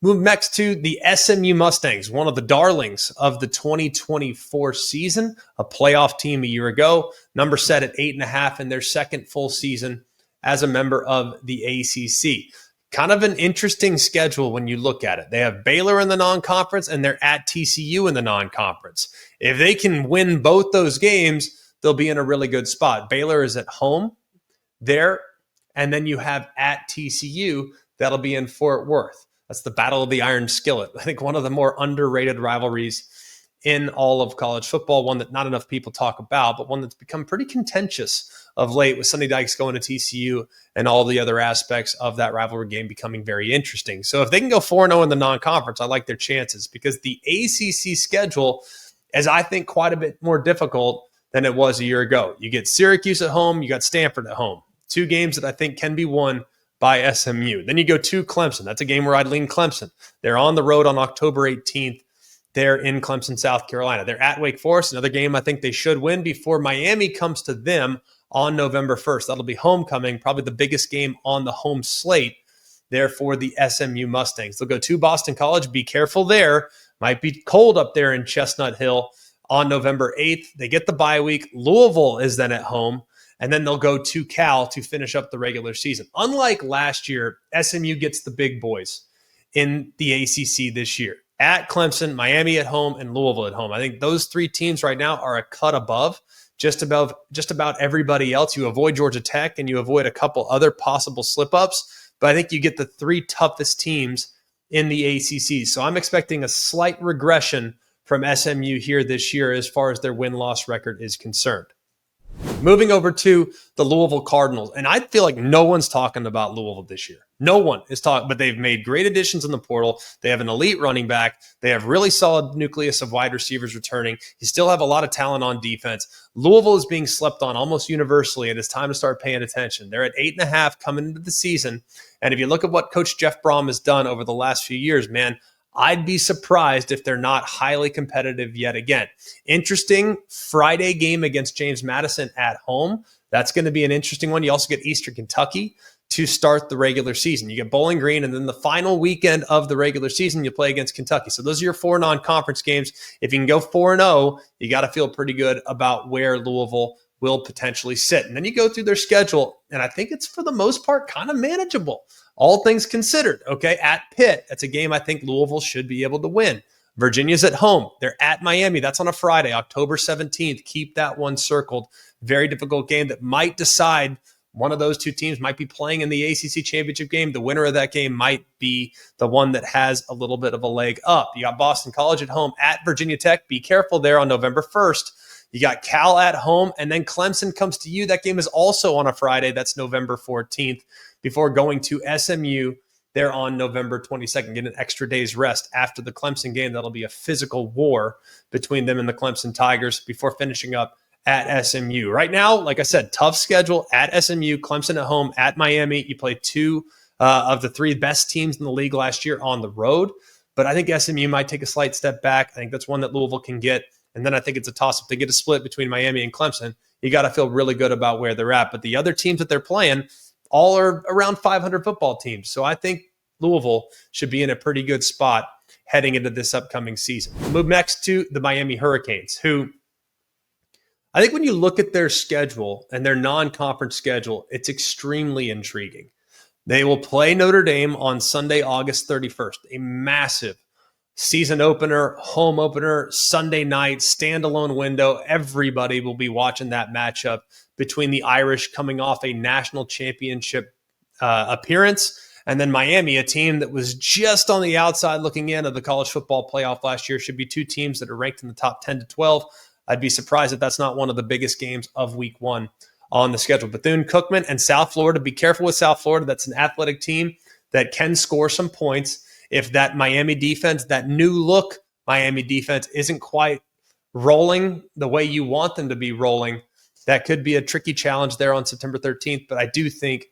Move next to the SMU Mustangs, one of the darlings of the 2024 season, a playoff team a year ago. Number set at 8.5 in their second full season as a member of the ACC. Kind of an interesting schedule when you look at it. They have Baylor in the non-conference and they're at TCU in the non-conference. If they can win both those games, they'll be in a really good spot. Baylor is at home there, and then you have at TCU, that'll be in Fort Worth. That's the Battle of the Iron Skillet. I think one of the more underrated rivalries in all of college football, one that not enough people talk about, but one that's become pretty contentious of late with Sonny Dykes going to TCU and all the other aspects of that rivalry game becoming very interesting. So if they can go 4-0 in the non-conference, I like their chances because the ACC schedule is, I think, quite a bit more difficult than it was a year ago. You get Syracuse at home, you got Stanford at home. Two games that I think can be won by SMU. Then you go to Clemson. That's a game where I'd lean Clemson. They're on the road on October 18th. They're in Clemson, South Carolina. They're at Wake Forest, another game I think they should win before Miami comes to them on November 1st. That'll be homecoming, probably the biggest game on the home slate there for the SMU Mustangs. They'll go to Boston College. Be careful there. Might be cold up there in Chestnut Hill on November 8th. They get the bye week. Louisville is then at home. And then they'll go to Cal to finish up the regular season. Unlike last year, SMU gets the big boys in the ACC this year. At Clemson, Miami at home, and Louisville at home. I think those three teams right now are a cut above just about everybody else. You avoid Georgia Tech and you avoid a couple other possible slip-ups. But I think you get the three toughest teams in the ACC. So I'm expecting a slight regression from SMU here this year as far as their win-loss record is concerned. Moving over to the Louisville Cardinals, and I feel like no one's talking about Louisville this year. No one is talking, but they've made great additions in the portal. They have an elite running back. They have really solid nucleus of wide receivers returning. You still have a lot of talent on defense. Louisville is being slept on almost universally, and it's time to start paying attention. They're at 8.5 coming into the season, and if you look at what Coach Jeff Brom has done over the last few years, man, I'd be surprised if they're not highly competitive yet again. Interesting Friday game against James Madison at home. That's going to be an interesting one. You also get Eastern Kentucky to start the regular season. You get Bowling Green, and then the final weekend of the regular season, you play against Kentucky. So those are your four non-conference games. If you can go 4-0, you got to feel pretty good about where Louisville will potentially sit. And then you go through their schedule, and I think it's for the most part kind of manageable. All things considered, okay, at Pitt, that's a game I think Louisville should be able to win. Virginia's at home. They're at Miami. That's on a Friday, October 17th. Keep that one circled. Very difficult game that might decide one of those two teams might be playing in the ACC championship game. The winner of that game might be the one that has a little bit of a leg up. You got Boston College at home at Virginia Tech. Be careful there on November 1st. You got Cal at home, and then Clemson comes to you. That game is also on a Friday. That's November 14th. Before going to SMU there on November 22nd. Get an extra day's rest after the Clemson game. That'll be a physical war between them and the Clemson Tigers before finishing up at SMU. Right now, like I said, tough schedule at SMU, Clemson at home, at Miami. You play two of the three best teams in the league last year on the road. But I think SMU might take a slight step back. I think that's one that Louisville can get. And then I think it's a toss-up. They get a split between Miami and Clemson. You got to feel really good about where they're at. But the other teams that they're playing all are around 500 football teams. So I think Louisville should be in a pretty good spot heading into this upcoming season. Move next to the Miami Hurricanes, who I think when you look at their schedule and their non-conference schedule, it's extremely intriguing. They will play Notre Dame on Sunday, August 31st, a massive season opener, home opener, Sunday night, standalone window. Everybody will be watching that matchup between the Irish coming off a national championship appearance, and then Miami, a team that was just on the outside looking in of the college football playoff last year. Should be two teams that are ranked in the top 10 to 12. I'd be surprised if that's not one of the biggest games of week one on the schedule. Bethune-Cookman and South Florida. Be careful with South Florida. That's an athletic team that can score some points. If that Miami defense, that new look Miami defense isn't quite rolling the way you want them to be rolling, that could be a tricky challenge there on September 13th. But I do think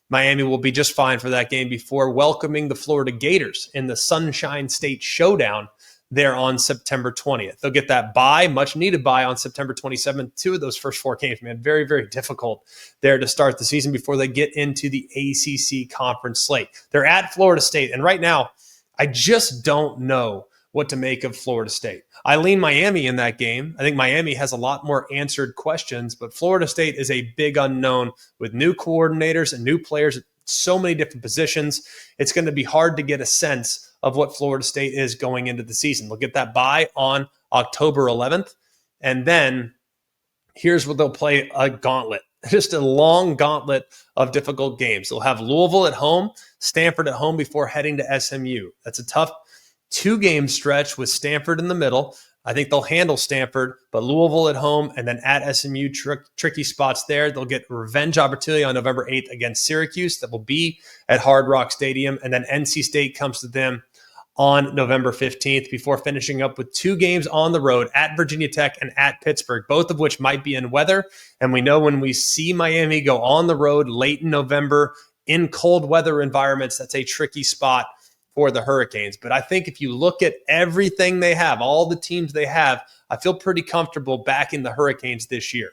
Miami will be just fine for that game before welcoming the Florida Gators in the Sunshine State Showdown there on September 20th. They'll get that bye, much needed bye on September 27th. Two of those first four games, man, very, very difficult there to start the season before they get into the ACC conference slate. They're at Florida State. And right now, I just don't know what to make of Florida State. I lean Miami in that game. I think Miami has a lot more answered questions, but Florida State is a big unknown with new coordinators and new players at so many different positions. It's going to be hard to get a sense of what Florida State is going into the season. They'll get that bye on October 11th, and then here's what they'll play: a gauntlet, just a long gauntlet of difficult games. They'll have Louisville at home, Stanford at home before heading to SMU. That's a tough 2-game stretch with Stanford in the middle. I think they'll handle Stanford, but Louisville at home and then at SMU, tricky spots there. They'll get a revenge opportunity on November 8th against Syracuse. That will be at Hard Rock Stadium. And then NC State comes to them on November 15th before finishing up with 2 games on the road at Virginia Tech and at Pittsburgh, both of which might be in weather. And we know when we see Miami go on the road late in November in cold weather environments, that's a tricky spot for the Hurricanes. But I think if you look at everything they have, all the teams they have, I feel pretty comfortable backing the Hurricanes this year.